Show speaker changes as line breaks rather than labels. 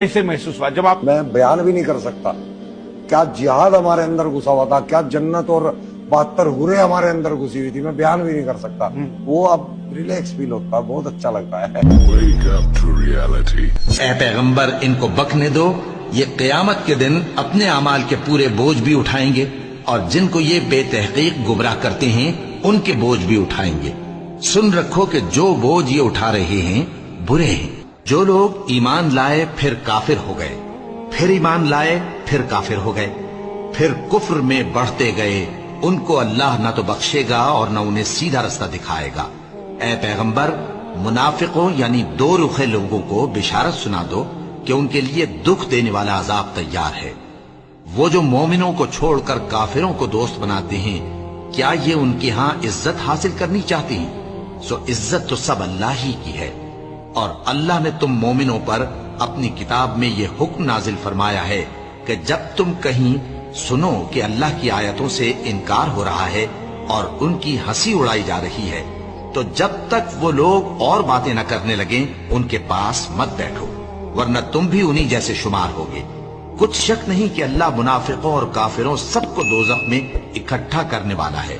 कैसे महसूस हुआ जब आप?
मैं बयान भी नहीं कर सकता क्या जिहाद हमारे अंदर घुसा हुआ था, क्या जन्नत और 72 हुरें हमारे अंदर घुसी हुई थी, मैं बयान भी नहीं कर सकता। वो अब रिलैक्स फील होता है, बहुत अच्छा लगता है।
Wake up to reality.
ए पैगंबर, इनको बकने दो, ये क़यामत के दिन अपने अमाल के पूरे बोझ भी उठाएंगे और जिनको ये बेतहकीक गुमराह करते हैं उनके बोझ भी उठाएंगे। सुन रखो कि जो बोझ ये उठा रहे हैं बुरे हैं। जो लोग ईमान लाए फिर काफिर हो गए, फिर ईमान लाए फिर काफिर हो गए, फिर कुफ्र में बढ़ते गए, उनको अल्लाह न तो बख्शेगा और न उन्हें सीधा रास्ता दिखाएगा। ए पैगंबर, मुनाफिकों यानी दो रुखे लोगों को बिशारत सुना दो कि उनके लिए दुख देने वाला अजाब तैयार है। वो जो मोमिनों को छोड़कर काफिरों को दोस्त बनाते हैं, क्या ये उनके यहां इज्जत हासिल करनी चाहती हैं? सो इज्जत तो सब अल्लाह ही की है। और अल्लाह ने तुम मोमिनों पर अपनी किताब में ये हुक्म नाजिल फरमाया है कि जब तुम कहीं सुनो कि अल्लाह की आयतों से इनकार हो रहा है और उनकी हंसी उड़ाई जा रही है, तो जब तक वो लोग और बातें न करने लगे उनके पास मत बैठो, वरना तुम भी उन्हीं जैसे शुमार होगे। कुछ शक नहीं कि अल्लाह मुनाफिकों और काफिरों सबको दोज़ख में इकट्ठा करने वाला है।